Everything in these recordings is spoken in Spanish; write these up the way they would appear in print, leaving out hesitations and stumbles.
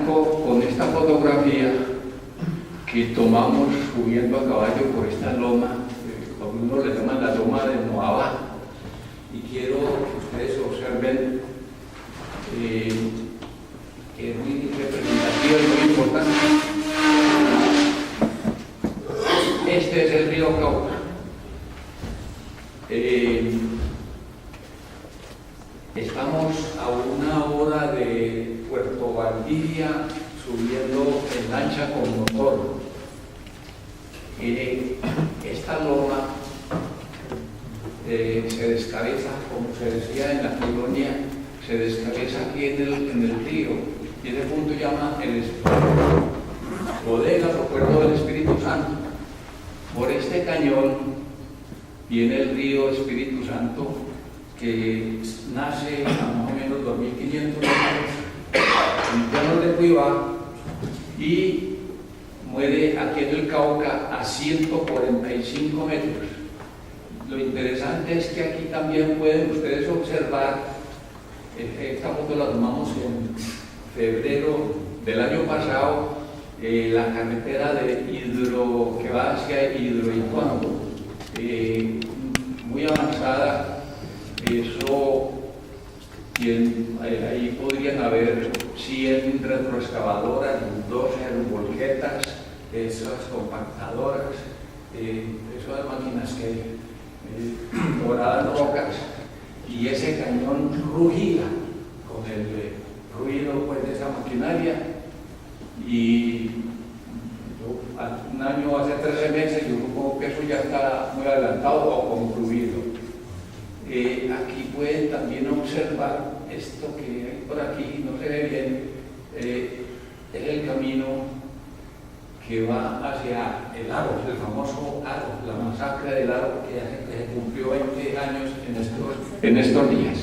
arranco con esta fotografía que tomamos subiendo a caballo por esta loma, algunos le llaman la loma de Moabá, y quiero que ustedes observen que es muy representativa y muy importante. Este es el río Cauca. Estamos a una hora de Puerto Valdivia subiendo en lancha con motor. Esta loma se descabeza, como se decía en la colonia, se descabeza aquí en el río, y ese punto llama el Bodegas o Puerto del Espíritu Santo. Por este cañón viene el río Espíritu Santo, que nace a más o menos 2.500 metros en el llano de Cuibá y muere aquí en el Cauca a 145 metros. Lo interesante es que aquí también pueden ustedes observar, esta foto la tomamos en febrero del año pasado, la carretera que va hacia Hidroituango, muy avanzada. Eso, ahí podrían haber 100 retroexcavadoras, 12 volquetas, esas compactadoras, esas máquinas que doraban rocas, y ese cañón rugía con el ruido pues, de esa maquinaria. Y un año, hace 13 meses, yo supongo que eso ya está muy adelantado o concluido. Aquí pueden también observar esto que hay por aquí, no se ve bien, es el camino que va hacia el Aro, el famoso Aro, la masacre del Aro que se cumplió 20 años en estos días.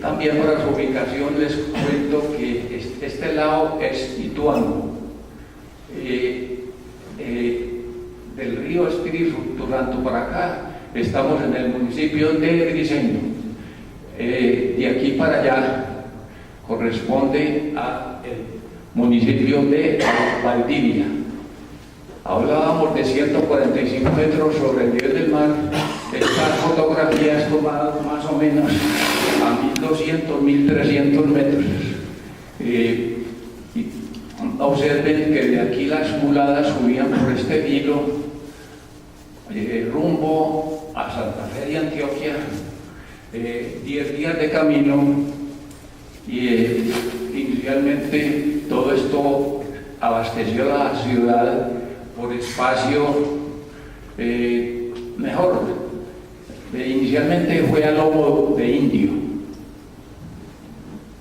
También para su ubicación les cuento que este lado es Ituango. Del río Espíritu Santo para acá estamos en el municipio de Briceño. De aquí para allá corresponde al municipio de Valdivia. Hablábamos de 145 metros sobre el nivel del mar. Estas fotografías tomadas más o menos a 1.200, 1.300 metros. Observen que de aquí las muladas subían por este hilo rumbo a Santa Fe de Antioquia, 10 días de camino, y inicialmente todo esto abasteció la ciudad por espacio mejor. Inicialmente fue a lomo de indio.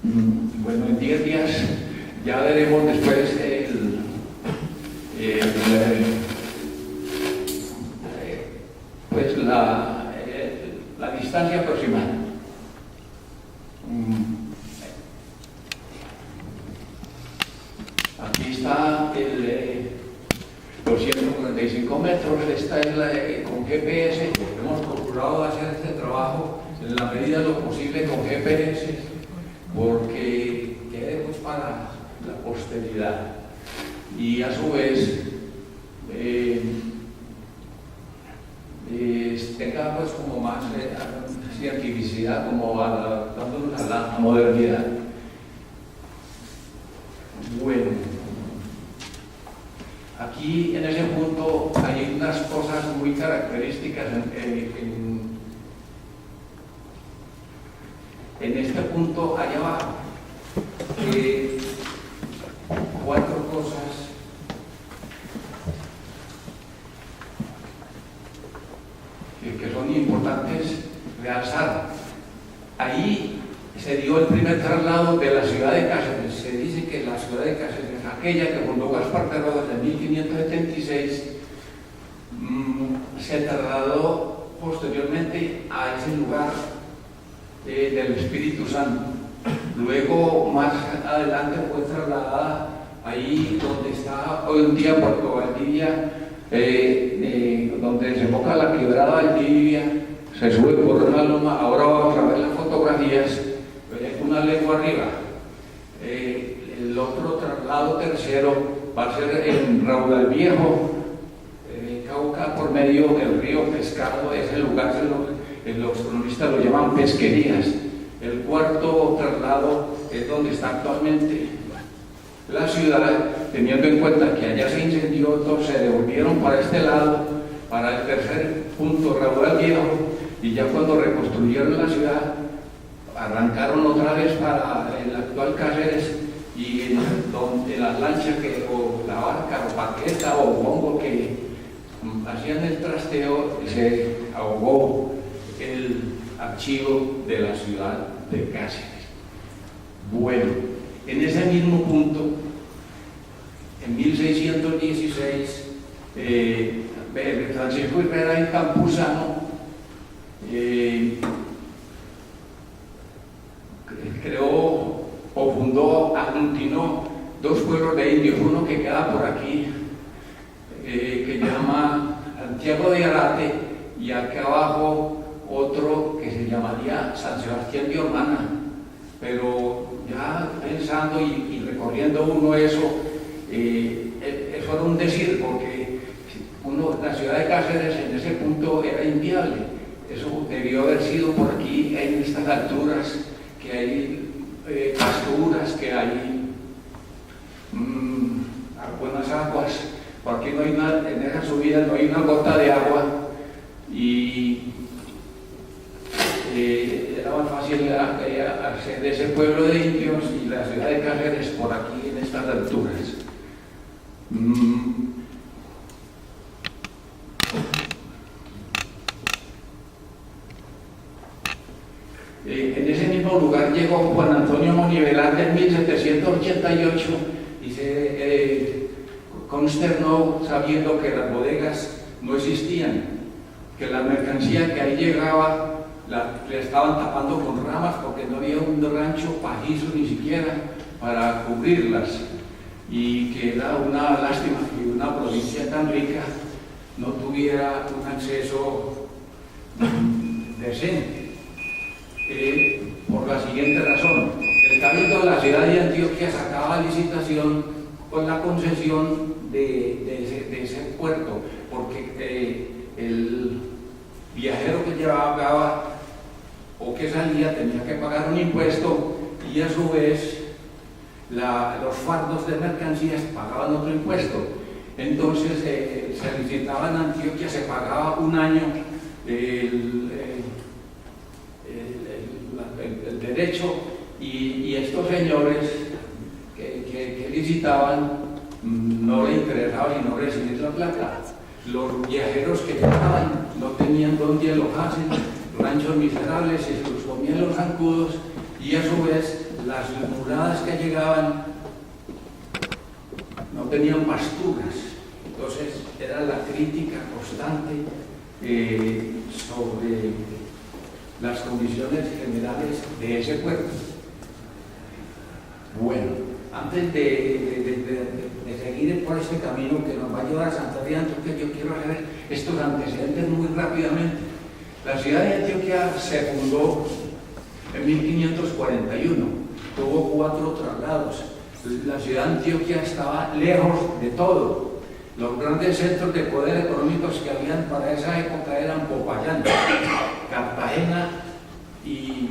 Bueno, en 10 días ya veremos después pues la distancia aproximada. Aquí está los 145 metros, esta es con GPS. Hemos procurado hacer este trabajo en la medida de lo posible con GPS, porque quede pues para la posteridad, y a su vez tenga pues como más cientificidad, como adaptándonos a la modernidad. Bueno, aquí en ese punto hay unas cosas muy características en este punto allá abajo. 4 cosas que son importantes realzar. Ahí se dio el primer traslado de la ciudad de Cáceres. Se dice que la ciudad de Cáceres, aquella que fundó Gaspar de Rodas en 1576, se trasladó posteriormente a ese lugar del Espíritu Santo. Luego, más adelante, fue trasladada ahí donde está hoy en día Puerto Valdivia, donde desemboca la quebrada Valdivia, se sube por una loma. Ahora vamos a ver las fotografías, una legua arriba. El otro traslado tercero va a ser en Raudal Viejo, Cauca, por medio del río Pescado. Ese lugar los cronistas lo llaman pesquerías. El cuarto traslado es donde está actualmente la ciudad, teniendo en cuenta que allá se incendió, todos se devolvieron para este lado, para el tercer punto, Raudal Viejo, y ya cuando reconstruyeron la ciudad, arrancaron otra vez para el actual Cáceres, y donde las lanchas o la barca o paqueta o bongo que hacían el trasteo, se ahogó el archivo de la ciudad de Cáceres. Bueno, en ese mismo punto, en 1616, Francisco Herrera y Campuzano creó o fundó, aglutinó dos pueblos de indios, uno que queda por aquí, que se llama Santiago de Arate, y acá abajo otro que se llamaría San Sebastián de Ormana. Pero ya pensando y recorriendo uno eso, eso era un decir, porque la ciudad de Cáceres en ese punto era inviable. Eso debió haber sido por aquí, en estas alturas, que hay pasturas, que hay buenas aguas. Por aquí no hay nada, en esa subida no hay una gota de agua, y era más fácil hacer de ese pueblo de indios y la ciudad de Cáceres por aquí en estas alturas. En ese mismo lugar llegó Juan Antonio Monivelante en 1788 y se consternó sabiendo que las bodegas no existían, que la mercancía que ahí llegaba le estaban tapando con ramas porque no había un rancho pajizo ni siquiera para cubrirlas, y que era una lástima que una provincia tan rica no tuviera un acceso decente. Por la siguiente razón: el Cabildo de la ciudad de Antioquia sacaba a licitación con la concesión de ese puerto, porque el viajero que llevaba o que salía tenía que pagar un impuesto, y a su vez los fardos de mercancías pagaban otro impuesto. Entonces se licitaba en Antioquia, se pagaba un año el derecho, y estos señores que licitaban no le interesaba sino recibir la plata. Los viajeros que llegaban no tenían dónde alojarse, ranchos miserables, se los comían los zancudos, y a su vez las muladas que llegaban no tenían pasturas. Entonces era la crítica constante sobre las condiciones generales de ese puerto. Bueno, antes de seguir por este camino que nos va a llevar a Santa Fe de Antioquia, yo quiero ver estos antecedentes muy rápidamente. La ciudad de Antioquia se fundó en 1541, tuvo 4 traslados. La ciudad de Antioquia estaba lejos de todo. Los grandes centros de poder económicos que habían para esa época eran Popayán, Cartagena y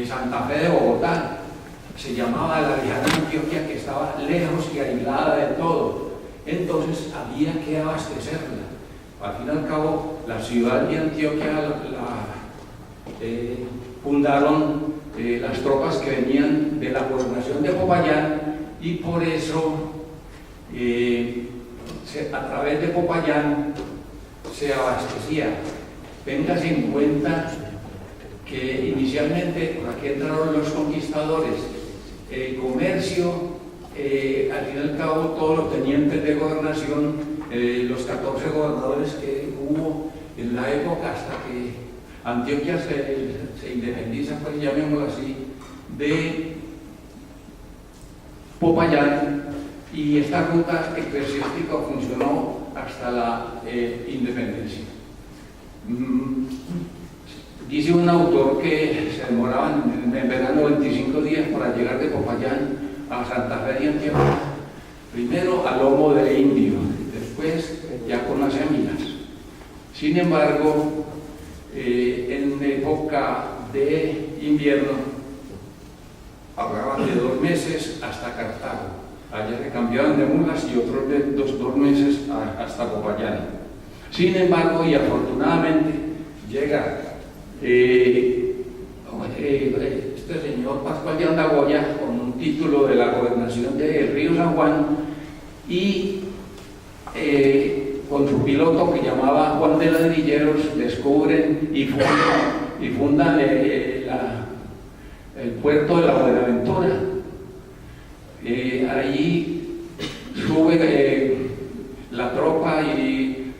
Santa Fe de Bogotá. Se llamaba la vieja Antioquia, que estaba lejos y aislada de todo. Entonces había que abastecerla. Al fin y al cabo, la ciudad de Antioquia fundaron las tropas que venían de la gobernación de Popayán, y por eso a través de Popayán se abastecía. Téngase en cuenta que inicialmente por aquí entraron los conquistadores. El comercio, al fin y al cabo, todos los tenientes de gobernación, los 14 gobernadores que hubo en la época hasta que Antioquia se independiza, pues llamémoslo así, de Popayán, y esta ruta eclesiástica funcionó hasta la independencia. Dice un autor que se demoraban en verano 25 días para llegar de Popayán a Santa Fe de Antioquia, primero a lomo de indio, después ya con las héminas. Sin embargo, en época de invierno, pagaban de 2 meses hasta Cartago. Allá se cambiaban de mulas y otros de 2 meses hasta Popayán. Sin embargo, y afortunadamente, llega este señor Pascual de Andagoya con un título de la gobernación del Río San Juan y con su piloto que llamaba Juan de Ladrilleros descubren y fundan el puerto de la Buenaventura. Allí sube la tropa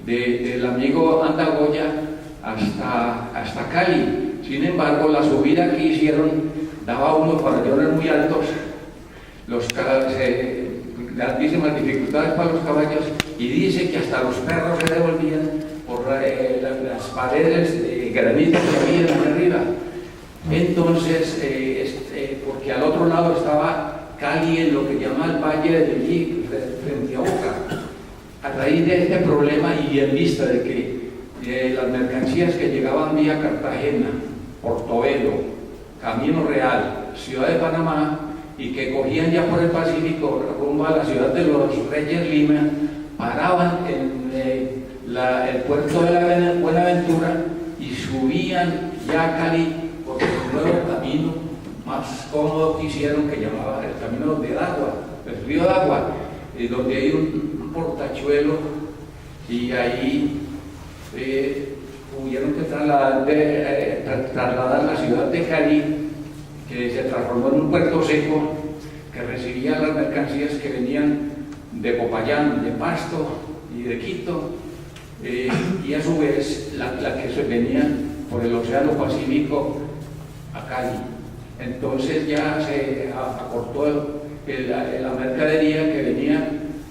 del amigo Andagoya hasta Cali. Sin embargo, la subida que hicieron daba unos farallones muy altos, altísimas dificultades para los caballos, y dice que hasta los perros se devolvían por las paredes de granito que había en arriba. Entonces, porque al otro lado estaba Cali, en lo que llama el Valle de Lillí, frente a Boca. A raíz de este problema y en vista de que las mercancías que llegaban vía Cartagena, Portobelo, Camino Real, Ciudad de Panamá, y que cogían ya por el Pacífico rumbo a la ciudad de los Reyes Lima, paraban en el puerto de la Buenaventura y subían ya a Cali por el nuevo camino más cómodo que hicieron, que llamaba el camino de Dagua, el río Dagua, donde hay un portachuelo, y ahí tuvieron que trasladar la ciudad de Cali, que se transformó en un puerto seco que recibía las mercancías que venían de Popayán, de Pasto y de Quito, y a su vez la que se venía por el Océano Pacífico a Cali. Entonces ya se acortó la mercadería que venía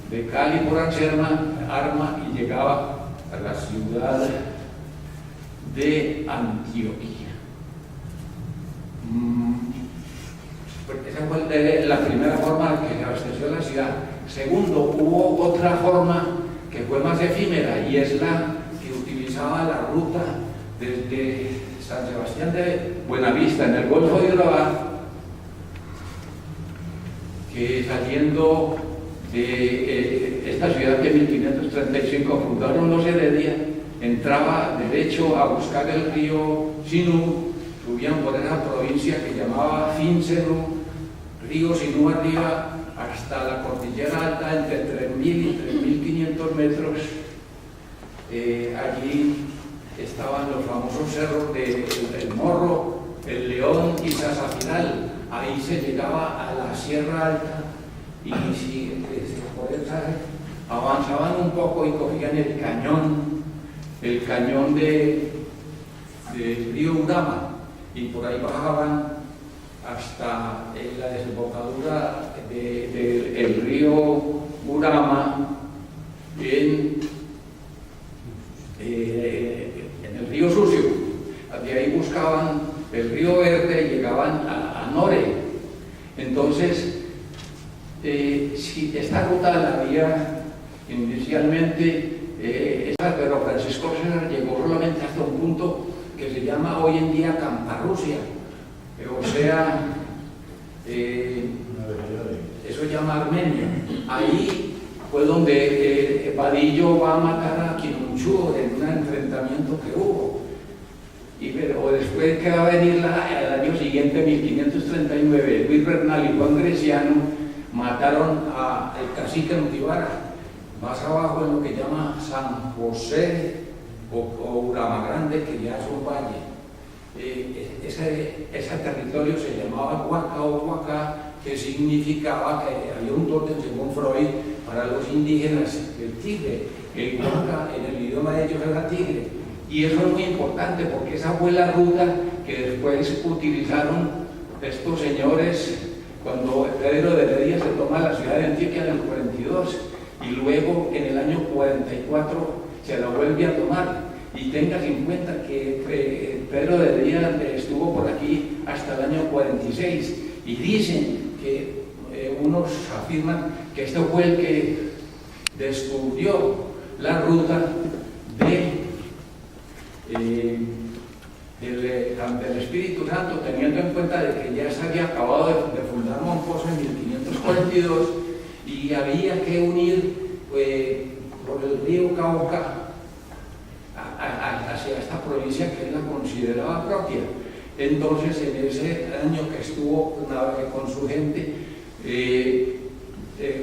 de Cali por Arma y llegaba a la ciudad de Antioquia. Porque esa fue la primera forma que se abasteció la ciudad. Segundo, hubo otra forma que fue más efímera, y es la que utilizaba la ruta desde San Sebastián de Buenavista, en el Golfo de Urabá, que saliendo de esta ciudad que en 1535 fundaron los Heredia, entraba derecho a buscar el río Sinú, subían por esa provincia que llamaba Fincerro, río Sinú arriba, hasta la cordillera alta, entre 3.000 y 3.500 metros. Allí estaban los famosos cerros del Morro, el León y Zazafiral. Ahí se llegaba a la Sierra Alta, y si por esa avanzaban un poco y cogían el cañón del río Urama, y por ahí bajaban hasta la desembocadura del río Urama en el río Sucio. De ahí buscaban el río Verde y llegaban a Nore. Entonces, si esta ruta la había inicialmente, pero Francisco César llegó solamente hasta un punto que se llama hoy en día Camparrusia, o sea, eso se llama Armenia. Ahí fue donde Vadillo va a matar a Quinunchú en un enfrentamiento que hubo. Pero después que va a venir el año siguiente, 1539, Luis Bernal y Juan Greciano mataron al cacique Nutibara, más abajo en lo que llama San José o Urama Grande, que ya es un valle. Ese territorio se llamaba Huaca o Huaca, que significaba que había un tótem, según Freud, para los indígenas, el tigre. El Huaca en el idioma de ellos era tigre. Y eso es muy importante porque esa fue la ruta que después utilizaron estos señores cuando Pedro de Heredia se toma la ciudad de Antioquia en el 42, y luego en el año 44 se la vuelve a tomar. Y tengas en cuenta que Pedro de Heredia estuvo por aquí hasta el año 46, y dicen que uno algunos afirman que este fue el que descubrió la ruta del Espíritu Santo, teniendo en cuenta de que ya se había acabado de fundar Mompox en 1542 y había que unir por el río Cauca hacia esta provincia que él la consideraba propia. Entonces, en ese año que estuvo con su gente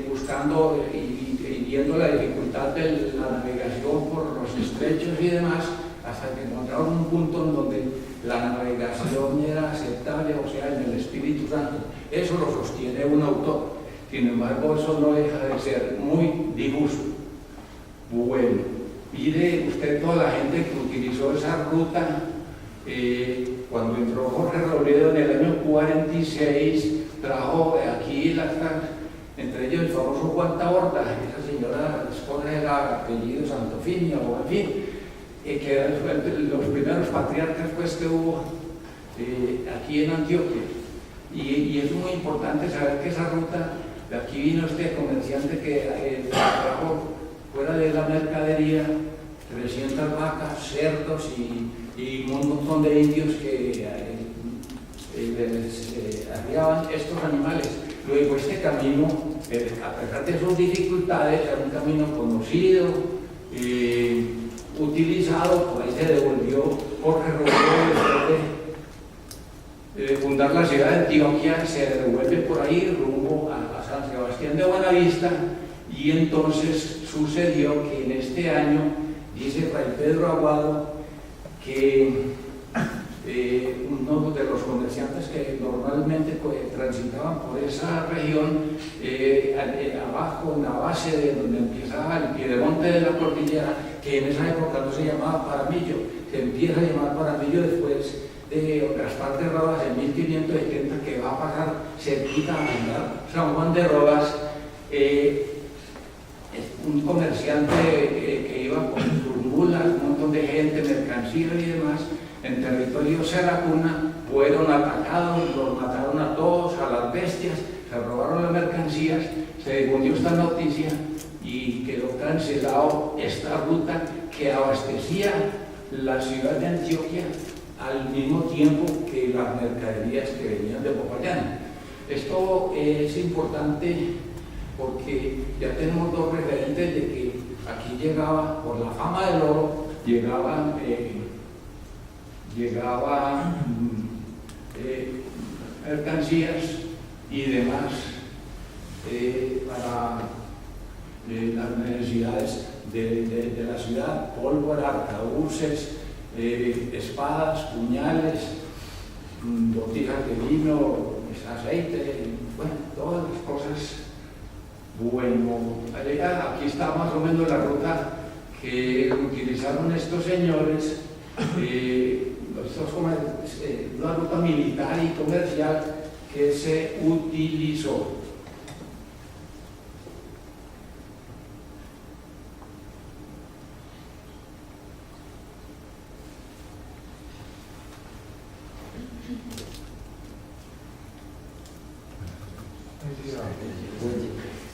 buscando y viendo la dificultad de la navegación por los estrechos y demás, hasta que encontraron un punto en donde la navegación era aceptable, o sea, en el Espíritu Santo. Eso lo sostiene un autor. Sin embargo, eso no deja de ser muy difuso. Bueno, mire usted toda la gente que utilizó esa ruta. Cuando entró Jorge Robledo en el año 46, trajo aquí entre ellos el famoso Juan Taborda, esa señora esposa era apellido Santofimio, o en fin, que eran los primeros patriarcas pues, que hubo aquí en Antioquia. Y es muy importante saber que esa ruta, de aquí vino este comerciante que trajo fuera de la mercadería 300 vacas, cerdos y un montón de indios que arriaban estos animales. Luego este camino, a pesar de sus dificultades, era un camino conocido, utilizado, por ahí se devolvió Jorge Robledo después de fundar la ciudad de Antioquia, se devuelve por ahí rumbo a San Sebastián de Buenavista, y entonces sucedió que en este año, dice Fray Pedro Aguado, que uno de los comerciantes que normalmente transitaban por esa región, abajo, en la base de donde empieza el piedemonte de la cordillera, que en esa época no se llamaba Paramillo, se empieza a llamar Paramillo después de Gaspar de Rodas en 1570, que va a pasar cerquita a San Juan de Rodas, un comerciante que iba con sus mulas, un montón de gente, mercancía y demás, en territorio Seracuna, fueron atacados, los mataron a todos, a las bestias, se robaron las mercancías, se difundió esta noticia y quedó cancelado esta ruta que abastecía la ciudad de Antioquia al mismo tiempo que las mercaderías que venían de Popayán. Esto es importante porque ya tenemos dos referentes de que aquí llegaba, por la fama del oro, llegaban mercancías y demás para las necesidades de la ciudad, pólvora, arcabuces, espadas, puñales, botijas de vino, aceite, bueno, todas las cosas. Bueno, aquí está más o menos la ruta que utilizaron estos señores, una ruta militar y comercial que se utilizó.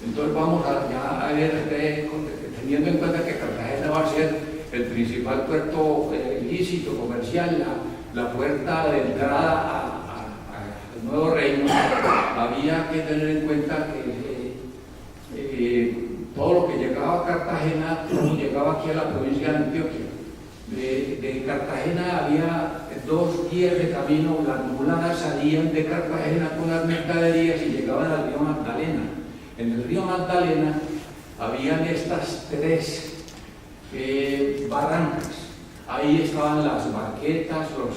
Entonces vamos a ver, teniendo en cuenta que Cartagena va a ser el principal puerto ilícito comercial, la puerta de entrada al nuevo reino, había que tener en cuenta que todo lo que llegaba a Cartagena llegaba aquí a la provincia de Antioquia. De Cartagena había 2 días de camino, las muladas salían de Cartagena con las mercaderías y llegaban al río Magdalena. En el río Magdalena habían estas 3 barrancas. Ahí estaban las barquetas, los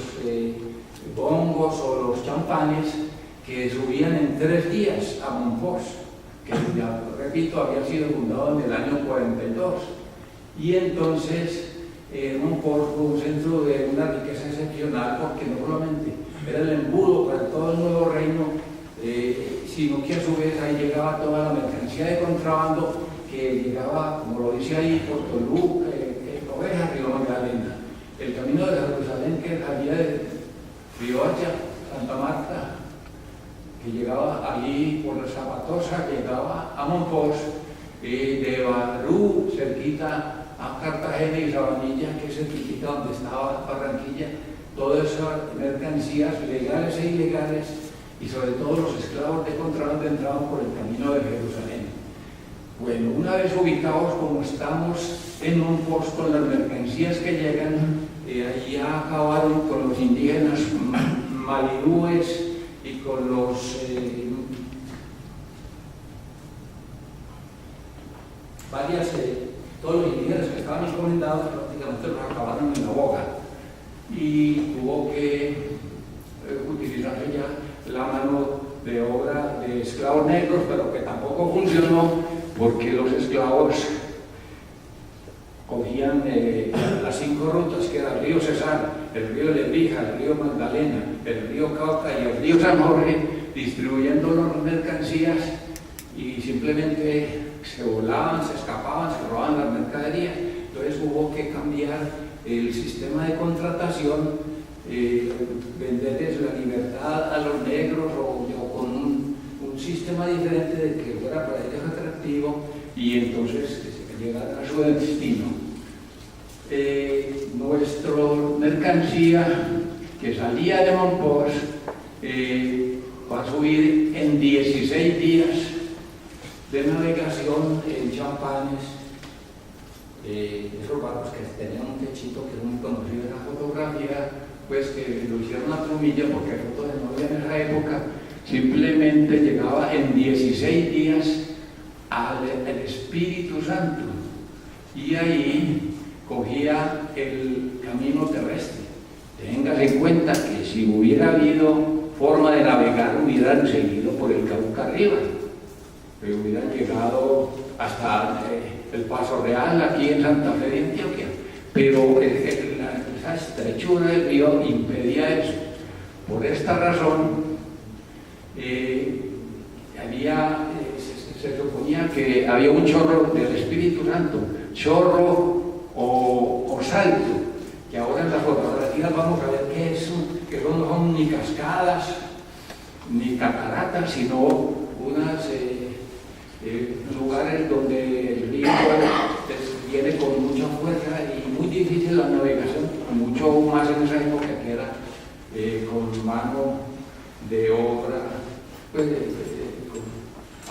bongos o los champanes que subían en 3 días a Mompox, que ya repito había sido fundado en el año 42. Y entonces Mompox fue un centro de una riqueza excepcional porque no solamente era el embudo para todo el nuevo reino, sino que a su vez ahí llegaba toda la mercancía de contrabando que llegaba, como lo dice ahí, por Toluca, Oveja, Río Magdalena. El camino de Jerusalén que salía de Riohacha, Santa Marta, que llegaba allí por la Zapatosa, llegaba a Monpós, de Barú, cerquita a Cartagena y Sabanilla, que es cerquita donde estaba Barranquilla, todas esas mercancías legales e ilegales, y sobre todo los esclavos de contrabando entraban por el camino de Jerusalén. Bueno, una vez ubicados como estamos en Monpós con las mercancías que llegan, allí acabaron con los indígenas malirúes y con los todos los indígenas que estaban encomendados prácticamente los acabaron en la boca, y tuvo que utilizarse ya la mano de obra de esclavos negros, pero que tampoco funcionó porque los esclavos cogían las 5 rutas, que era el río Cesar, el río Lebrija, el río Magdalena, el río Cauca y el río San Jorge, distribuyendo las mercancías, y simplemente se volaban, se escapaban, se robaban las mercaderías. Entonces hubo que cambiar el sistema de contratación, venderles la libertad a los negros o con un sistema diferente de que fuera para ellos atractivo, y entonces llegar a su destino. Nuestra mercancía que salía de Monpós va a subir en 16 días de navegación en champanes, esos barcos que tenían un techito que es muy conocido en la fotografía, pues que lo hicieron a Trumilla porque fotos de novia en esa época. Simplemente llegaba en 16 días al Espíritu Santo, y ahí cogía el camino terrestre. Téngase en cuenta que si hubiera habido forma de navegar, hubieran seguido por el Cauca arriba, pero hubieran llegado hasta el Paso Real, aquí en Santa Fe de Antioquia, pero esa estrechura del río impedía eso. Por esta razón, se suponía que había un chorro del Espíritu Santo, chorro o salto, que ahora en las fotografías vamos a ver que no son ni cascadas ni cataratas, sino unos lugares donde el río viene con mucha fuerza y muy difícil la navegación, mucho más en esa época que era con mano de obra, pues con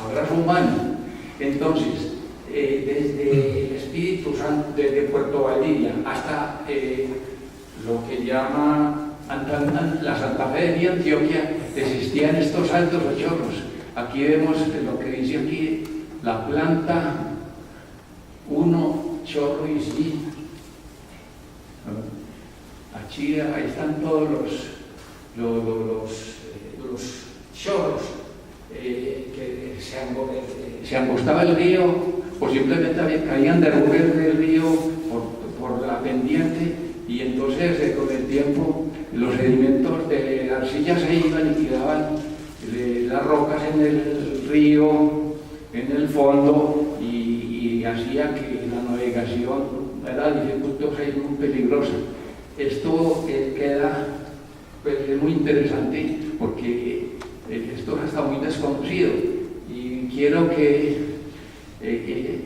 abrazo humano. Entonces, desde el Espíritu Santo, desde Puerto Valdivia hasta lo que llama la Santa Fe de Antioquia, existían estos saltos o chorros. Aquí vemos lo que dice aquí, la planta 1, chorro y sí. Aquí, ahí están todos los chorros que se angostaba el río, o simplemente caían derrumbes del río por la pendiente, y entonces con el tiempo los sedimentos de la arcilla se iban y quedaban las rocas en el río, en el fondo, y hacía que la navegación era dificultosa y muy peligrosa. Esto queda, pues, es muy interesante porque esto está muy desconocido, y quiero que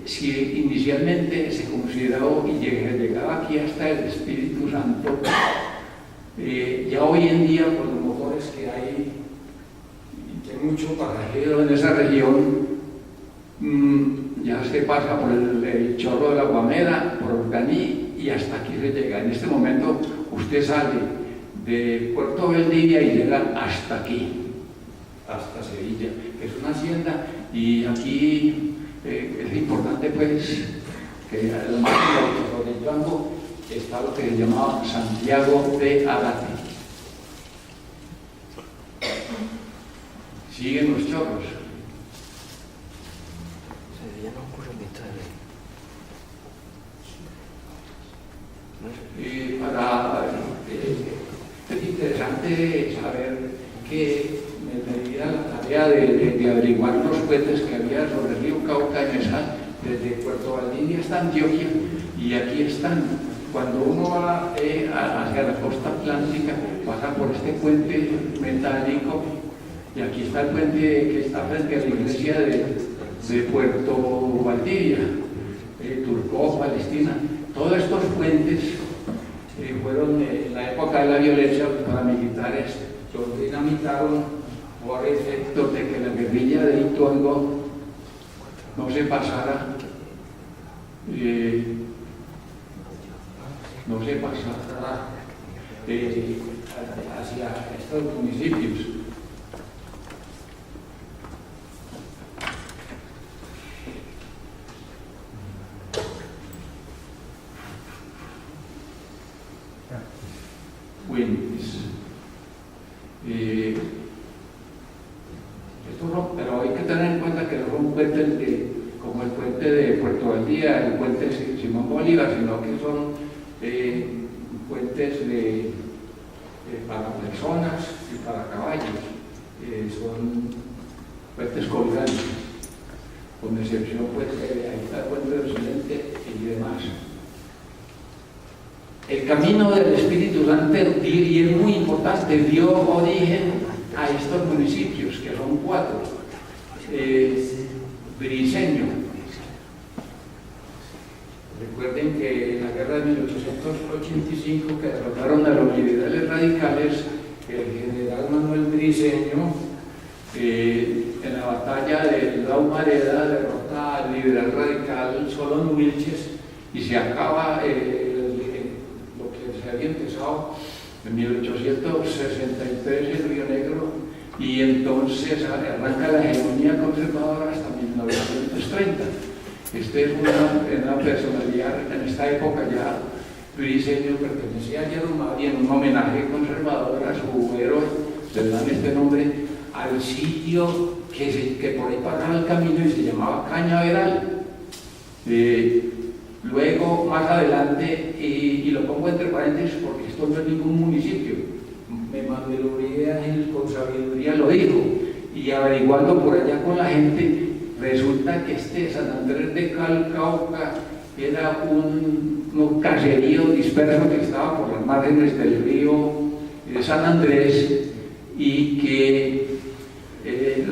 si inicialmente se consideró y llegaba aquí hasta el Espíritu Santo, ya hoy en día con los motores que hay mucho pasajero en esa región, ya se pasa por el chorro de la Guamera, por Organí, y hasta aquí se llega. En este momento usted sale de Puerto Valdivia y llega hasta aquí, hasta Sevilla, que es una hacienda, y aquí es importante pues que al margen del Blanco está lo que se llamaba Santiago de Agate. Siguen los chorros. Es interesante saber que me di la tarea de averiguar los puentes que había sobre el río Cauca desde Puerto Valdivia hasta Antioquia, y aquí están. Cuando uno va hacia la costa atlántica, pasa por este puente metálico Y aquí está el puente que está frente a la iglesia de Puerto Valdivia, Turcó, Palestina. Todos estos puentes fueron en la época de la violencia paramilitares, los dinamitaron por efecto de que la guerrilla de Ituango no se pasara hacia estos municipios. Pero hay que tener en cuenta que no son puentes como el puente de Puerto Valdía, el puente de Simón Bolívar, sino que son puentes para personas y para caballos, son puentes colgantes, con excepción pues ahí está el puente de Occidente y demás. El camino del Espíritu Santo, y es muy importante, dio origen a estos municipios, que son 4. Briceño. Recuerden que en la guerra de 1885, que derrotaron a los liberales radicales, el general Manuel Briceño, en la batalla de La Humareda, derrota al liberal radical Solón Wilches y se acaba lo que se había empezado en 1863 en Río Negro, y entonces arranca la hegemonía conservadora hasta 1930. Este es una personalidad, en esta época ya Briceño pertenecía a Yeruma, y en un homenaje conservador a su héroe le dan este nombre al sitio que por ahí pasaba el camino y se llamaba Cañaveral. Luego, más adelante, y lo pongo entre paréntesis porque esto no es ningún municipio, Manuel Uribe Ángel con sabiduría lo dijo, y averiguando por allá con la gente, resulta que San Andrés de Cauca era un caserío disperso que estaba por las márgenes del río San Andrés, y que el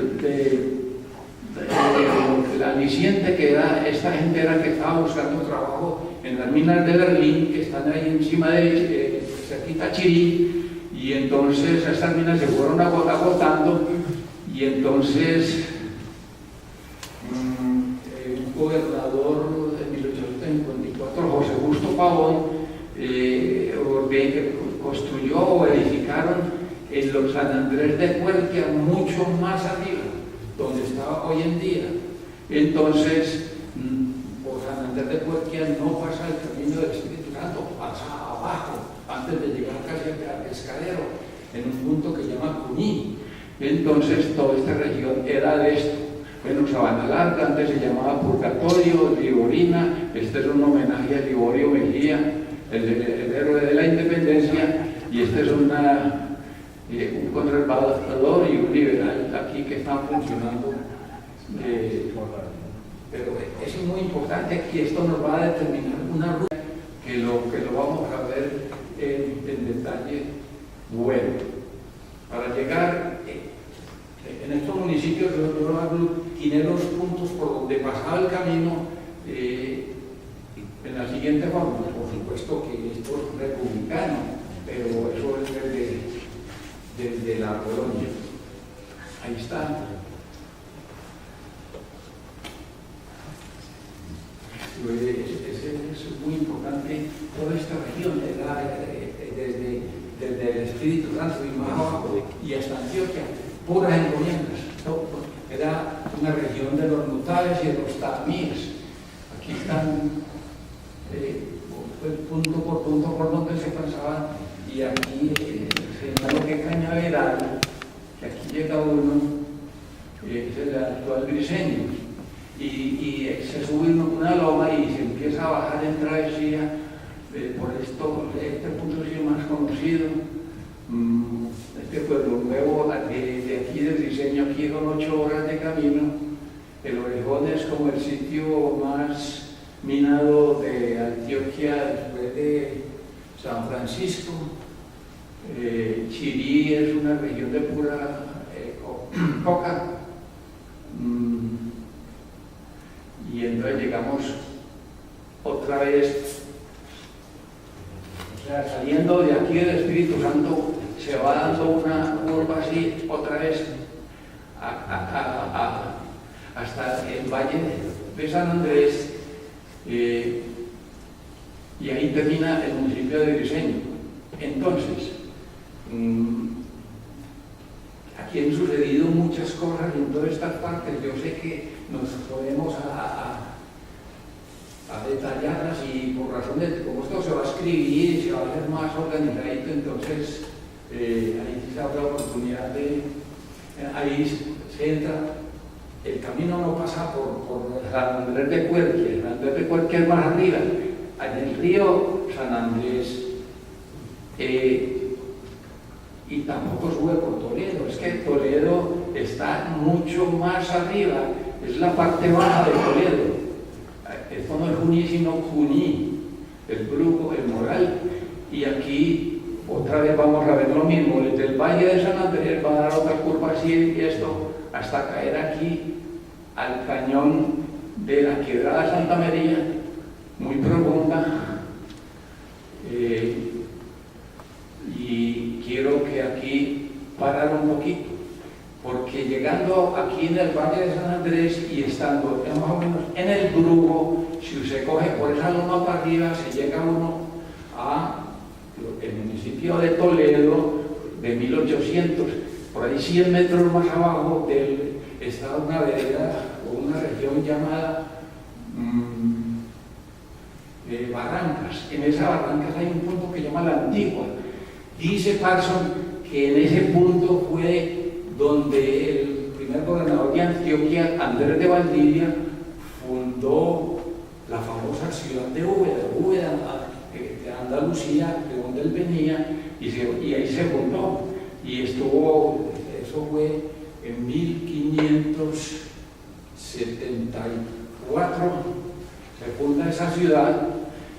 aliciente que da esta gente era que estaba buscando trabajo en las minas de Berlín, que están ahí encima de cerquita Chirí, y entonces estas minas se fueron agotando, y entonces un gobernador de 1854, José Justo Pavón, construyó o edificaron en los San Andrés de Cuerquia, mucho más arriba, donde estaba hoy en día. Entonces, por San Andrés de Cuerquia no pasa el camino del Espíritu Santo, pasa abajo, antes de llegar casi al Pescadero, en un punto que se llama Cuní. Entonces, toda esta región era de esto. Bueno, Sabana Larga, antes se llamaba Purgatorio, Liborina, este es un homenaje a Liborio Mejía, el héroe de la independencia, y este es un conservador y un liberal aquí que están funcionando. Pero eso es muy importante, que esto nos va a determinar una ruta que lo vamos a ver en detalle. Bueno, para llegar en estos municipios yo aglutiné los puntos por donde pasaba el camino en la siguiente forma. Por supuesto que esto es republicano, pero eso es desde la colonia. Ahí está. Es muy importante toda esta región, desde el Espíritu Santo y más abajo, y hasta Antioquia, puras encomiendas. Era una región de los notales y de los tamíes. Aquí están punto por punto por donde se pasaban, y aquí señaló que Cañaveral, que aquí llega uno, es el actual Briceño. Y se sube una loma y se empieza a bajar en travesía por este punto sí más conocido, este pueblo nuevo de aquí del Briceño. Aquí son 8 horas de camino. El Orejón es como el sitio más minado de Antioquia después de San Francisco. Chirí es una región de pura Coca. Y entonces llegamos otra vez, o sea, saliendo de aquí del Espíritu Santo, se va dando una curva así, otra vez, hasta el Valle de San Andrés, y ahí termina el municipio de Briceño. Entonces, aquí han sucedido muchas cosas en todas estas partes. Yo sé que nos podemos a detallarlas, y por razón de cómo esto se va a escribir y se va a hacer más organizadito, entonces ahí se abre la oportunidad de... ahí se entra. El camino no pasa por San Andrés de Cuerquia. San Andrés de Cuerquia es más arriba, en el río San Andrés, y tampoco sube por Toledo. Es que Toledo está mucho más arriba, es la parte baja de Toledo. Esto no es Juní, sino Juní, el Bruco, el Moral. Y aquí otra vez vamos a ver lo mismo. Desde el Valle de San Andrés va a dar otra curva así, y esto, hasta caer aquí al cañón de la Quebrada Santa María, muy profunda. Y quiero que aquí parar un poquito, porque llegando aquí en el Valle de San Andrés y estando más o menos en el Bruco, si se coge por esa loma para arriba, se llega uno a el municipio de Toledo de 1800, por ahí 100 metros más abajo está una vereda o una región llamada Barrancas. En esa Barrancas hay un punto que llama La Antigua. Dice Parson que en ese punto fue donde el primer gobernador de Antioquia, Andrés de Valdivia, fundó la famosa ciudad de Úbeda, de Andalucía, de donde él venía, y ahí se fundó. Y estuvo, eso fue en 1574, se funda esa ciudad,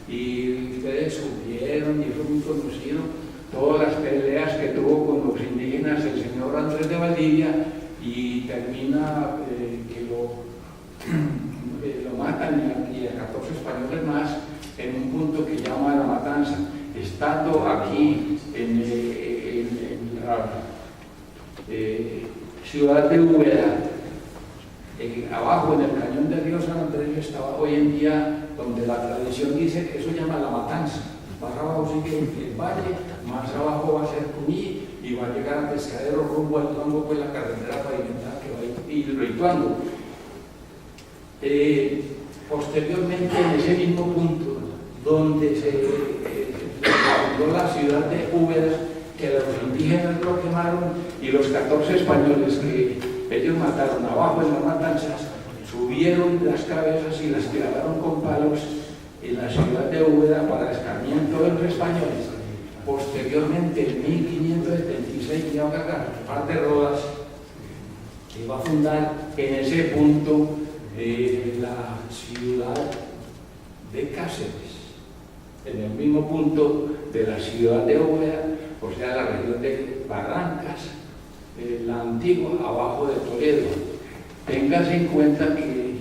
y ustedes supieron, y eso es muy conocido, todas las peleas que tuvo con los indígenas el señor Andrés de Valdivia, y termina que lo matan, y a 14 españoles más, en un punto que llama La Matanza. Estando aquí en la ciudad de Úbeda, abajo en el cañón del río San Andrés, estaba hoy en día donde la tradición dice que eso llama La Matanza. Más abajo sigue el valle, más abajo va a ser Cuní, y va a llegar a Pescadero rumbo al Tuango, pues la carretera pavimentada que va a ir al Tuango. Posteriormente, en ese mismo punto donde se fundó la ciudad de Úbeda, que los indígenas lo quemaron, y los 14 españoles que ellos mataron abajo en las matanzas, subieron las cabezas y las clavaron con palos en la ciudad de Úbeda para escarmiento de los españoles. Posteriormente, en 1576, ya va a par de Rodas, que va a fundar en ese punto la ciudad de Cáceres, en el mismo punto de la ciudad de Úbeda, o sea, la región de Barrancas, la Antigua, abajo de Toledo. Téngase en cuenta que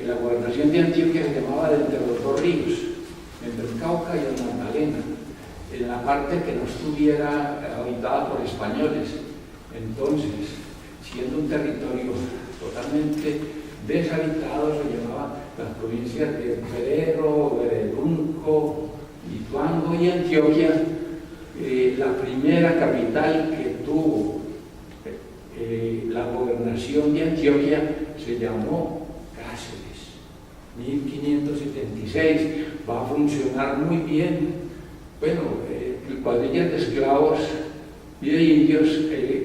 la gobernación de Antioquia se llamaba de entre los dos ríos, entre el Cauca y el Magdalena, en la parte que no estuviera habitada por españoles. Entonces, siendo un territorio totalmente deshabitado, se llamaba las provincias de Ferrero, Veredunco, Ituango y Antioquia. La primera capital que tuvo la gobernación de Antioquia se llamó Cáceres, 1576, va a funcionar muy bien. Bueno, cuadrillas de esclavos y de indios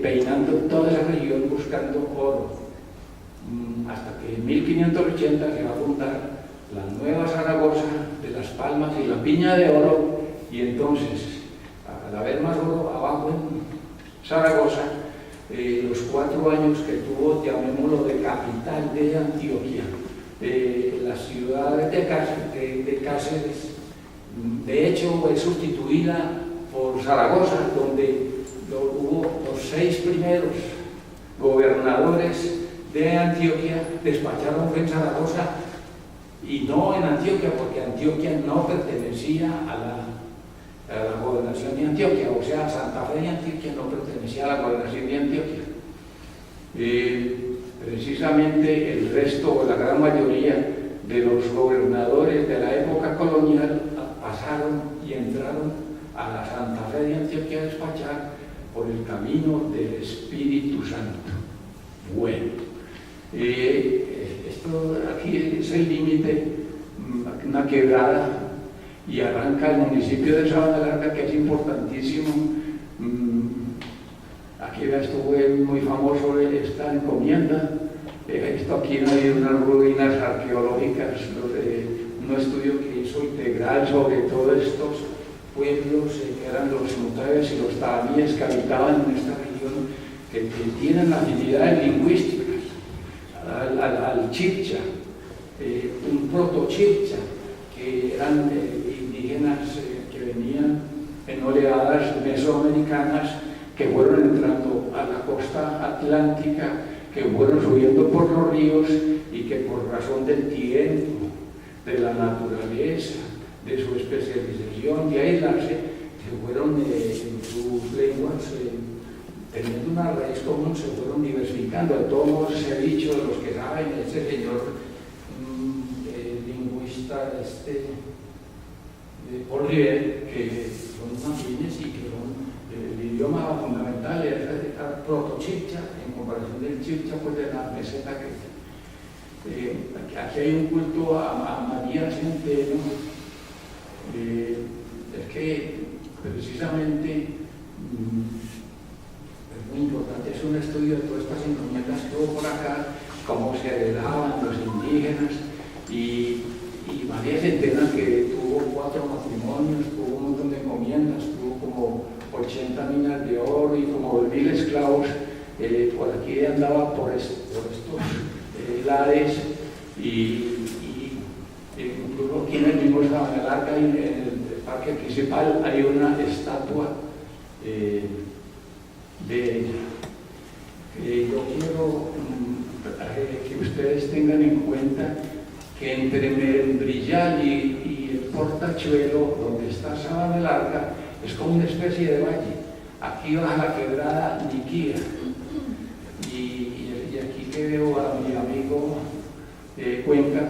peinando toda esa región buscando oro, hasta que en 1580 se va a fundar la Nueva Zaragoza de Las Palmas y la Piña de Oro, y entonces, al haber más oro abajo en Zaragoza, los 4 años que tuvo, llamémoslo, de capital de Antioquia, la ciudad de Cáceres, de hecho, es sustituida por Zaragoza, donde hubo los 6 primeros gobernadores de Antioquia, despacharon en Zaragoza, y no en Antioquia, porque Antioquia no pertenecía a la gobernación de Antioquia, o sea, Santa Fe de Antioquia no pertenecía a la gobernación de Antioquia. Precisamente el resto, o la gran mayoría de los gobernadores de la época colonial pasaron y entraron a la Santa Fe de Antioquia a despachar por el camino del Espíritu Santo. Bueno, esto aquí es el límite, una quebrada, y arranca el municipio de Sabana Larga, que es importantísimo. Aquí estuve muy famoso esta encomienda. Esto aquí no hay unas ruinas arqueológicas, un estudio que hizo integral sobre todos estos pueblos que eran los mutáes y los taamíes que habitaban en esta región, que tienen afinidades lingüísticas al chibcha, un proto-chibcha, que eran indígenas que venían en oleadas mesoamericanas, que fueron entrando a la costa atlántica, que fueron subiendo por los ríos y que por razón del tiempo, de la naturaleza, de su especialización, de aislarse, se fueron en sus lenguas, teniendo una raíz común, se fueron diversificando. De todos modos, se ha dicho, de los que saben, este señor lingüista, Paul Rivet, que son afines y que son el idioma fundamental, es el proto-chibcha, en comparación del chibcha, pues de la meseta que aquí hay un culto a María Centeno. Es que precisamente es muy importante, es un estudio de todas estas encomiendas que hubo por acá, cómo se heredaban los indígenas, y María Centeno, que tuvo 4 matrimonios, tuvo un montón de encomiendas, tuvo como 80 minas de oro y como 1000 esclavos. Por aquí andaba por estos lares, y incluso aquí en el mismo Sabana Larga, en el parque principal, hay una estatua de ella. Yo quiero que ustedes tengan en cuenta que entre Membrillal y el Portachuelo, donde está Sabana Larga, es como una especie de valle. Aquí baja la quebrada Niquía, y aquí que veo a mi amigo Cuenca,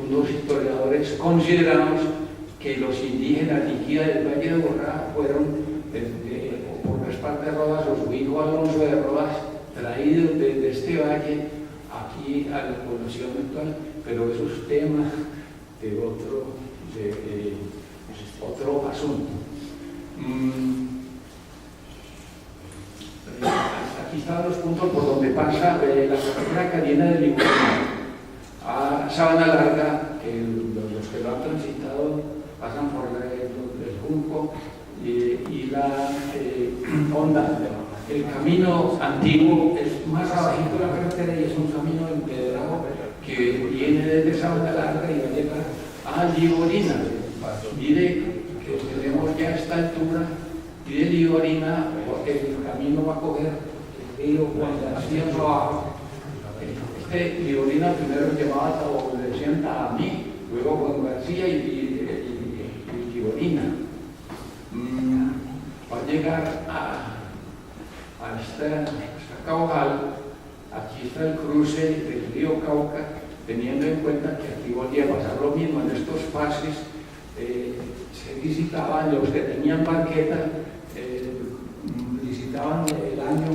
unos historiadores considerados que los indígenas Niquía del Valle de Borra fueron por Gaspar de Rodas o su hijo Alonso de Rodas, traídos desde este valle aquí a la población actual, pero eso es tema de otro asunto. Aquí están los puntos por donde pasa la carretera que viene de Limón a Sabana Larga, que los que lo han transitado pasan por el Junco y la Honda. El camino antiguo es más abajito de la carretera y es un camino empedrado que viene desde Sabana Larga y va a llegar a Liborina. Mire que tenemos ya a esta altura, y de Liborina el camino va a coger el río Juan García abajo. Liborina primero se llamaba, o le decían Taamí, luego Juan García y Liborina. Va a llegar a esta Caujal. Aquí está el cruce del río Cauca, teniendo en cuenta que aquí volvía a pasar lo mismo. En estos pases se visitaban los que tenían barqueta, visitaban el año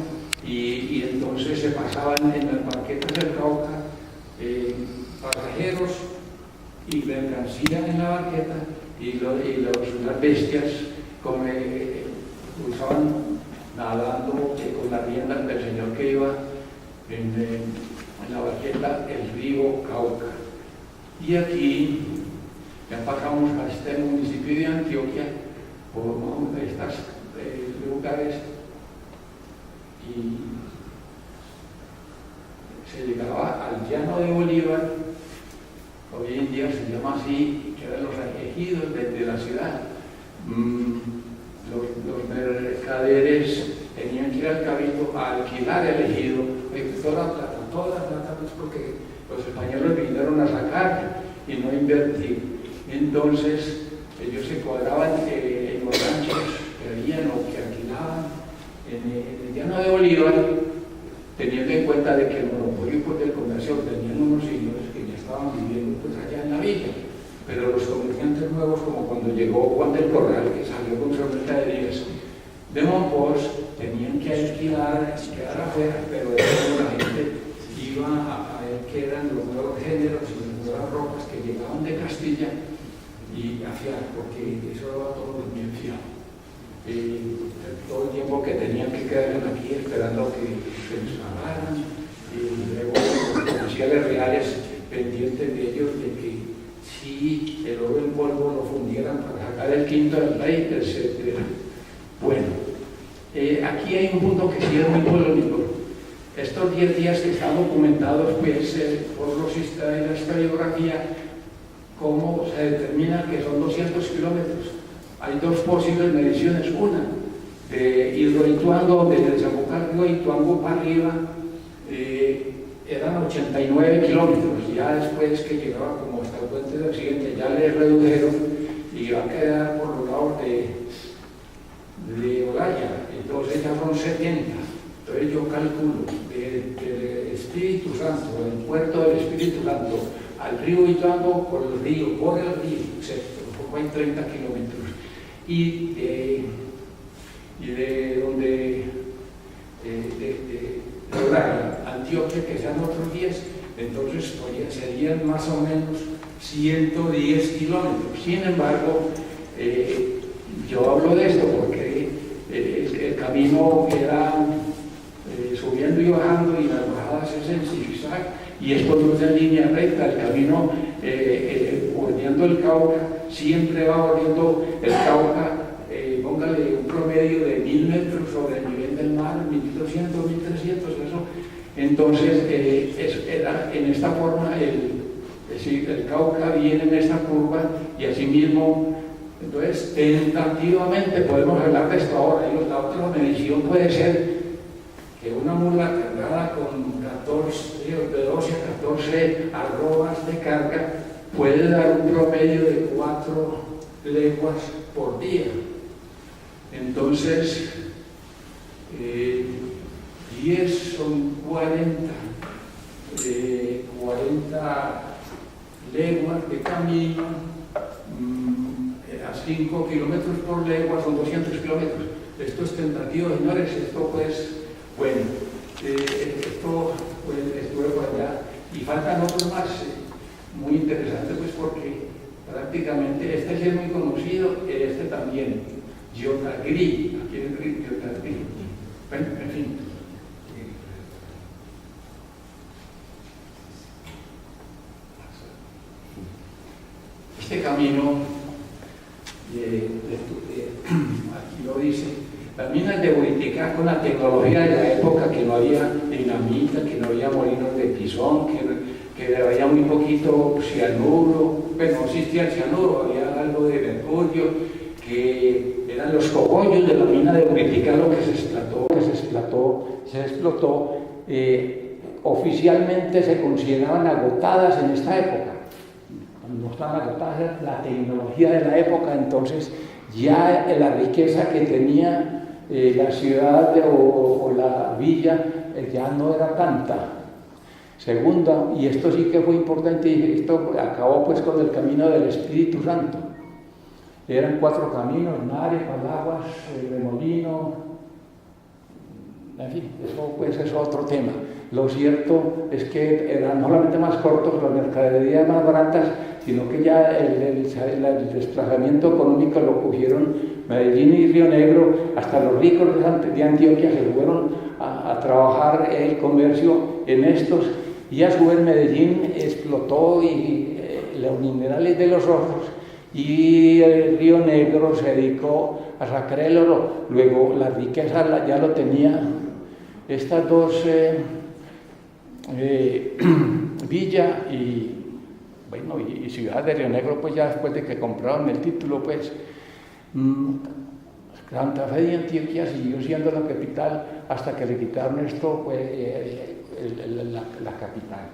y entonces se pasaban en las barquetas del Cauca pasajeros y mercancía en la barqueta, y las bestias usaban nadando con las riendas del señor que iba en la barqueta el río Cauca. Y aquí ya pasamos a este municipio de Antioquia por estos lugares, y se llegaba al llano de Bolívar, hoy en día se llama así, que eran los ejidos de la ciudad. Los mercaderes tenían que ir al cabildo a alquilar el ejido, toda la plata, pues porque los españoles vinieron a sacar y no invertir. Entonces ellos se cuadraban en los ranchos que habían o que alquilaban en el llano de Bolívar, teniendo en cuenta de que el monopolio pues, del comercio tenían unos señores que ya estaban viviendo pues, allá en la villa, pero los comerciantes nuevos, como cuando llegó Juan del Corral, que salió con sus mercaderías de Monpós, tenían que alquilar, quedar afuera, pero de hecho la gente iba a ver qué eran los nuevos géneros y las nuevas ropas que llegaban de Castilla y a fiar, porque eso era todo bien fiado. Todo el tiempo que tenían que quedar aquí esperando que se les pagaran, y luego los oficiales reales pendientes de ellos de que si el oro en polvo lo fundieran para sacar el quinto del rey, etc. Bueno, aquí hay un punto que sí es muy polémico. Estos 10 días que están documentados pues, por la historiografía, cómo se determina que son 200 kilómetros. Hay dos posibles mediciones, una de Hidroituango, desde desembocar de Ituango para arriba, eran 89 kilómetros, ya después que llegaba como hasta el puente de Occidente, ya le redujeron y va a quedar por los lados de Olaya, entonces ya son 70. Entonces yo calculo del Espíritu Santo, del puerto del Espíritu Santo, al río Ituango por el río, como hay 30 kilómetros. Y de donde de Antioquia, que sean otros 10, entonces serían más o menos 110 kilómetros. Sin embargo, yo hablo de esto porque el camino era subiendo y bajando, y las bajadas es en zigzag, y esto no es en línea recta. El camino bordeando el Cauca, siempre va bordeando el Cauca, póngale un promedio de 1000 metros sobre el nivel del mar, 1200, 1300, eso. Entonces, era en esta forma, el Cauca viene en esta curva, y asimismo, entonces, tentativamente podemos hablar de esto ahora. Y la otra medición puede ser que una mula cargada con de 12 a 14 arrobas de carga puede dar un promedio de 4 leguas por día. Entonces, 10 son 40 leguas de camino, a 5 kilómetros por legua son 200 kilómetros. Esto es tentativo, señores. Esto pues, bueno, esto pues estuve por allá y faltan otros más muy interesantes, pues porque prácticamente este sí es muy conocido, este también, Yotagrí, aquí en el Yotagrí. Bueno, en fin. Este camino, aquí lo dice, las minas de Boiticá, con la tecnología de la época, que no había dinamita, que no había molinos de pisón, que había muy poquito cianuro, pero no existía el cianuro, había algo de mercurio, que eran los cogollos de la mina de Boiticá lo que se explotó, oficialmente se consideraban agotadas en esta época. No estaban agotadas, la tecnología de la época, entonces ya la riqueza que tenía la ciudad o la villa ya no era tanta. Segunda, y esto sí que fue importante, y esto acabó pues con el camino del Espíritu Santo. Eran 4 caminos: Nare, Palaguas, Remolino, en fin, eso pues es otro tema. Lo cierto es que eran no solamente más cortos, las mercaderías más baratas, sino que ya el desplazamiento económico lo cogieron Medellín y Río Negro. Hasta los ricos de Antioquia se fueron a trabajar el comercio en estos, y a su vez Medellín explotó los minerales de los ojos, y el Río Negro se dedicó a sacar el oro. Luego la riqueza ya lo tenía estas dos Villa y Ciudad de Río Negro, pues ya después de que compraron el título, pues Santa Fe de Antioquia siguió siendo la capital hasta que le quitaron esto, la capital.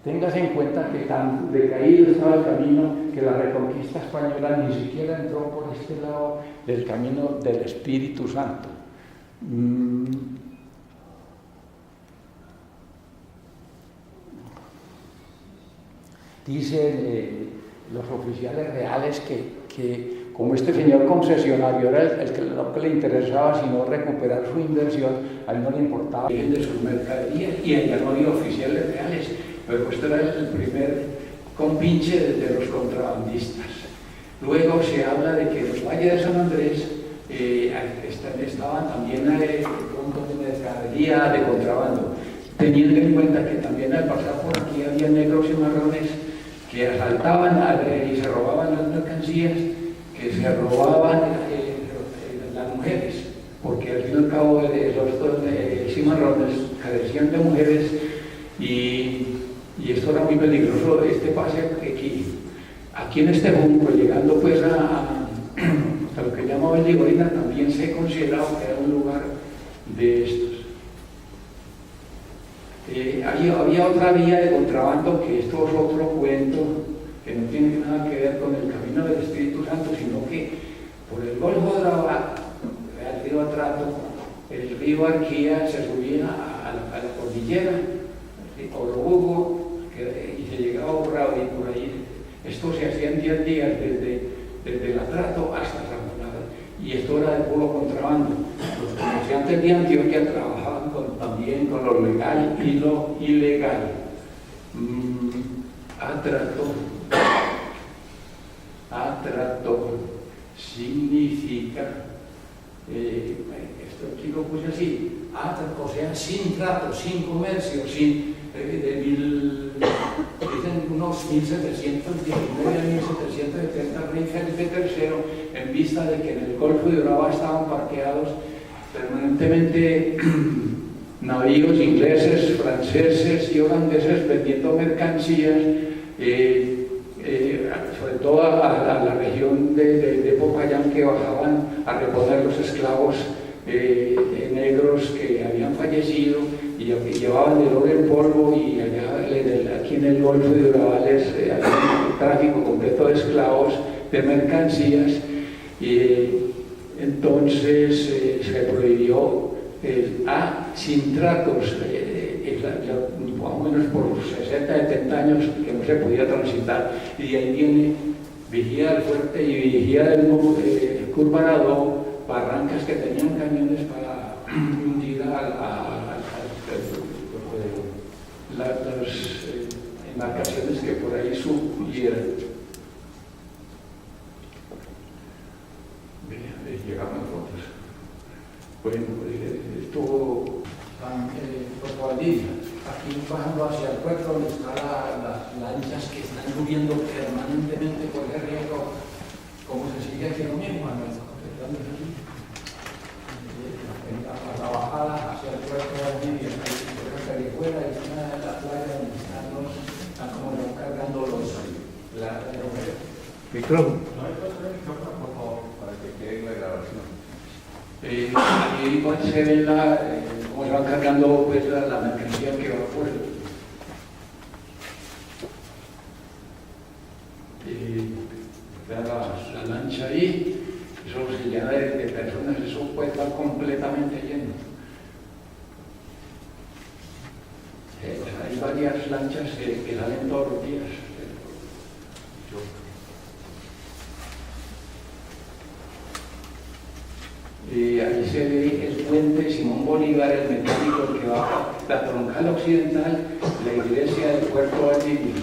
Téngase en cuenta que tan decaído estaba el camino que la reconquista española ni siquiera entró por este lado del camino del Espíritu Santo. Dicen los oficiales reales que como este señor concesionario era el que lo que le interesaba sino recuperar su inversión, a él no le importaba de sus mercaderías, y allá no había oficiales reales, pero esto era el primer compinche de los contrabandistas. Luego se habla de que los valles de San Andrés estaban también puntos de mercadería de contrabando, teniendo en cuenta que también al pasar por aquí había negros y marrones que asaltaban y se robaban las mercancías, que se robaban las mujeres, porque al fin y al cabo los cimarrones carecían de mujeres y esto era muy peligroso. Este pase aquí en este junco, llegando pues hasta lo que llamaba el Ligorina, también se consideraba que era un lugar de estos. Había otra vía de contrabando, que esto es otro cuento, que no tiene nada que ver con el camino del Espíritu Santo, sino que por el Golfo de Urabá, el río Atrato, el río Arquía se subía a la cordillera, Orobugo, y se llegaba a Urabá, y por ahí. Esto se hacía en 10 días desde el Atrato hasta San Juan, y esto era de puro contrabando. Los comerciantes de Antioquia trabajaban también con lo legal y lo ilegal. Atrato significa, esto aquí lo puse así, o sea, sin trato, sin comercio, dicen unos 1719 a 1770, rey Felipe III, en vista de que en el Golfo de Urabá estaban parqueados permanentemente navíos ingleses, franceses y holandeses vendiendo mercancías, sobre todo a la región de Popayán, que bajaban a reponer los esclavos negros que habían fallecido y llevaban el oro en polvo, y allá aquí en el Golfo de Urabá había un tráfico completo de esclavos, de mercancías, y entonces se prohibió sin tratos, más o menos por 60, 70 años que no se podía transitar, y de ahí viene vigía del fuerte y vigía del Curvarado, barrancas que tenían cañones para hundir las embarcaciones que por ahí subieran. Llegamos fotos. Bueno, esto Puerto Valdivia, aquí bajando hacia el puerto donde están las lanchas que están subiendo permanentemente por el río, como se sigue haciendo mismo, a la bajada hacia el puerto de Valdivia, ahí fuera y una de las playas donde están como cargando los micrófonos. Por favor, para que quede la grabación. Allí se ve cómo se va cargando pues, la mercancía que va por la lancha ahí, eso se llena de personas, eso puede estar completamente lleno. Hay varias lanchas que salen todos los días. Ahí se ve el puente Simón Bolívar, el metálico que baja la troncal occidental, la iglesia del Puerto Valdivia.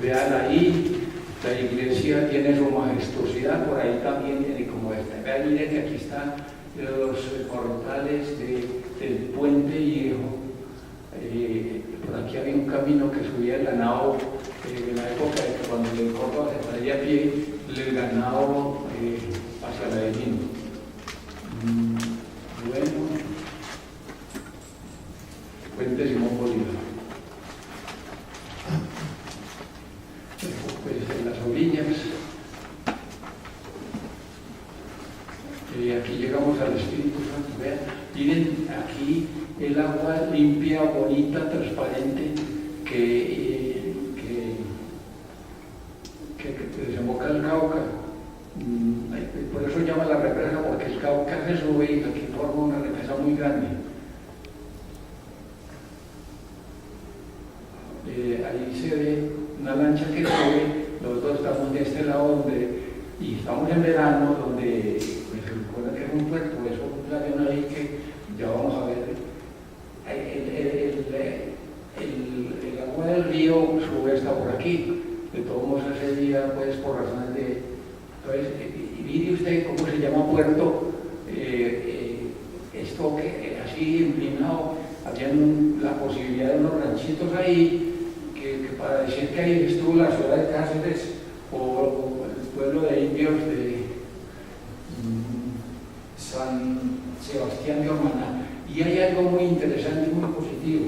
Vean ahí, la iglesia tiene su majestuosidad, por ahí también tiene como esta. Vean, miren que aquí están los portales del puente viejo. Por aquí había un camino que subía el ganado en la época de que cuando el Córdoba se traía a pie el ganado hacia Medellín. Bueno, puente Simón Bolívar. Pues en las orillas, aquí llegamos tenemos al Espíritu Santo. Vean, miren aquí el agua limpia, bonita, transparente, que desemboca el Cauca. Por eso llama la represa, porque el Cauca se sube y aquí forma una represa muy grande. Ahí se ve una lancha que sube, los dos estamos de este lado y estamos en verano, donde pues, se supone que es un puerto, eso es un avión ahí que ya vamos a ver. El agua del río sube hasta por aquí, de todos modos ese día pues por razones de... Entonces, mire usted cómo se llama puerto, esto que así empinado, había la posibilidad de unos ranchitos ahí, que para decir que ahí estuvo la ciudad de Cáceres o el pueblo de indios de San Sebastián de Ormaná. Y hay algo muy interesante y muy positivo.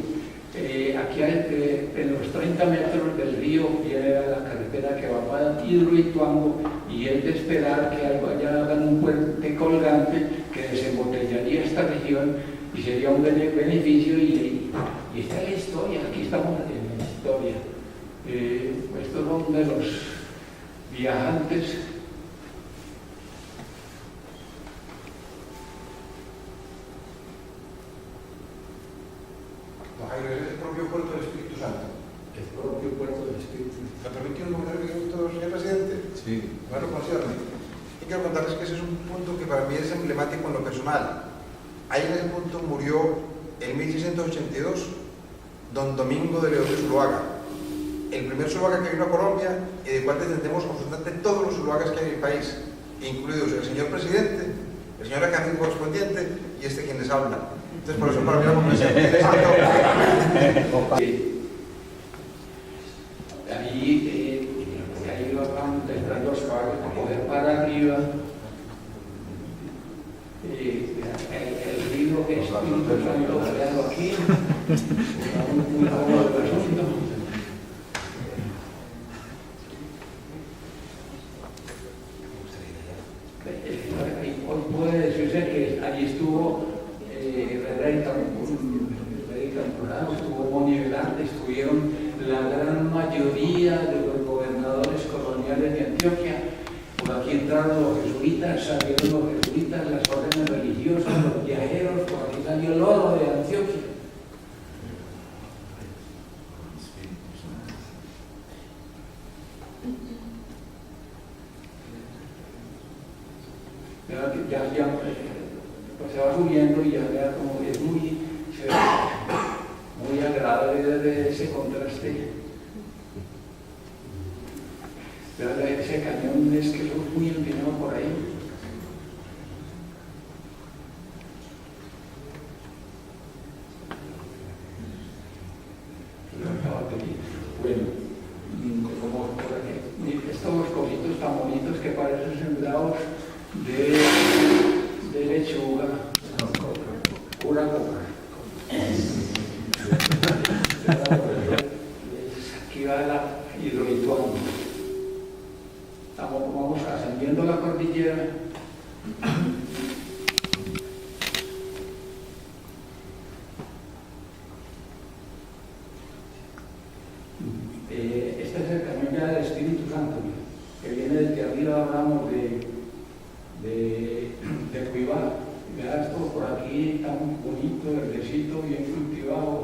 Aquí en los 30 metros del río viene la carretera que va para Hidroituango y es de esperar que allá hagan un puente colgante que desembotellaría esta región y sería un beneficio y esta es la historia, aquí estamos en la historia. Estos son de los viajantes. ¿Es el propio puerto del Espíritu Santo? El propio puerto del Espíritu Santo. ¿Me permite un minuto, señor presidente? Sí. Bueno, concierne. Y quiero contarles que ese es un punto que para mí es emblemático en lo personal. Ahí en ese punto murió en 1682 don Domingo de León de Zuluaga, el primer Zuluaga que vino a Colombia y del cual descendemos absolutamente todos los Zuluagas que hay en el país, incluidos el señor presidente, el señor alcalde correspondiente y este quien les habla. Entonces, por eso para mí la conversación es ahí van entrando los caballos para poder para arriba. El río Espíritu Santo, veanlo aquí. Muy cómodo el asunto. Hoy puede decirse que allí estuvo Rey Campurano, estuvo Moni Velázquez, estuvieron la gran mayoría de los gobernadores coloniales de Antioquia. Por aquí entraron los jesuitas, salieron los jesuitas, las órdenes religiosas, los viajeros, por aquí salió el oro de Antioquia. Ya pues se va subiendo y ya vea como es muy agradable desde ese contraste. Ese cañón es que es muy empinado por ahí. Bueno, como por aquí, estos cositos tan bonitos que parecen sembrados de lechuga, pura coca. Aquí va la Hidroituango. Vamos ascendiendo la cordillera. Este es el camino ya del Espíritu Santo, que viene desde arriba, hablamos de Cuibá. Vea esto por aquí tan bonito, verdecito, bien cultivado.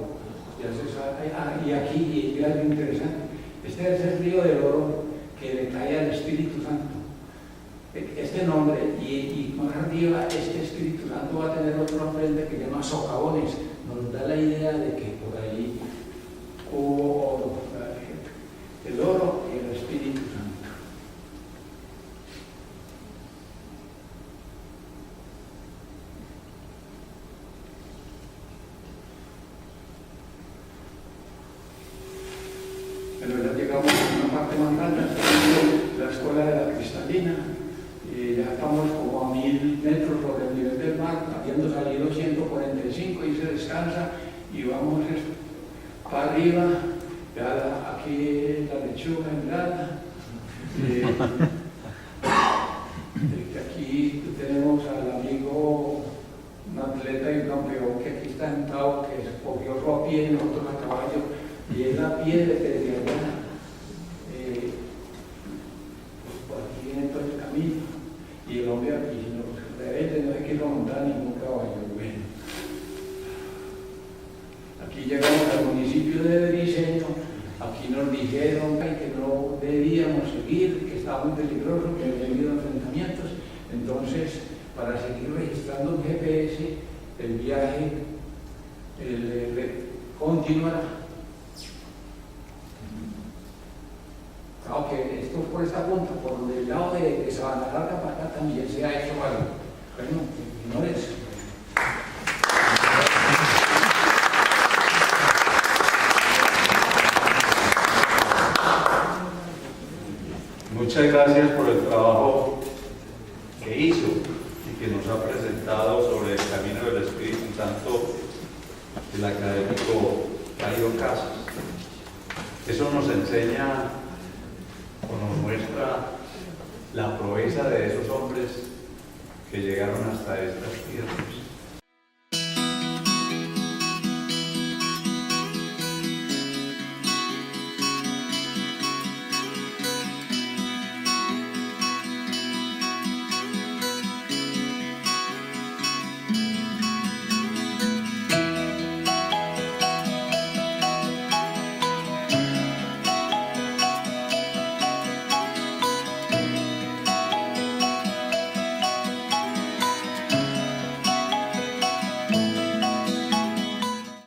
Ya se sabe. Y aquí, y algo interesante. Este es el río del oro que le cae al Espíritu Santo. Este nombre, y más arriba, este Espíritu Santo va a tener otro nombre que se llama socavones. Nos da la idea de que por ahí hubo oro, el oro y el Espíritu Santo. Pero ya llegamos a una parte más alta, la escuela de la Cristalina, y ya estamos como a 1000 metros sobre el nivel del mar, habiendo salido 145 y se descansa y vamos para arriba, ya aquí la lechuga en grana. Aquí tenemos al amigo atleta y un campeón que aquí está sentado, que escogió su a pie y nosotros a caballo, y es la pie de Adriana. Por aquí viene todo el camino, y el hombre aquí, los rebeldes no se quiso montar ningún caballo. Bueno, aquí llegamos al municipio de Briceño. Aquí nos dijeron que no debíamos seguir, que estaba muy peligroso, que había habido enfrentamientos. Entonces, para seguir registrando un GPS, el viaje continuará. Claro que esto por esta punta, por el lado de Sabana Larga para acá también se ha hecho algo. Bueno, señores. Muchas gracias por el trabajo que hizo y que nos ha presentado sobre el camino del Espíritu Santo el académico Jairo Casas. Eso nos enseña o nos muestra la proeza de esos hombres que llegaron hasta estas tierras.